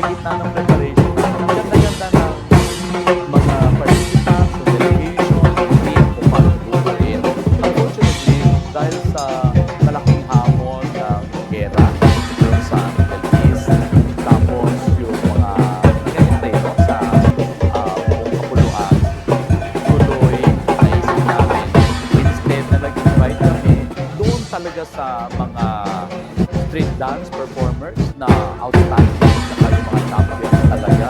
kalagitnaan ng preparation, ang ganda-ganda ng mga participants sa delegation, hindi kung paano bubuin. Unfortunately, dahil sa malaking hamon ng gera doon sa Middle East, tapos yung mga nangyayari sa buong kapuluan, tuloy naisip namin, instead na nag-invite kami doon talaga sa mga street dance performers na outstanding, saka yung mga champions talaga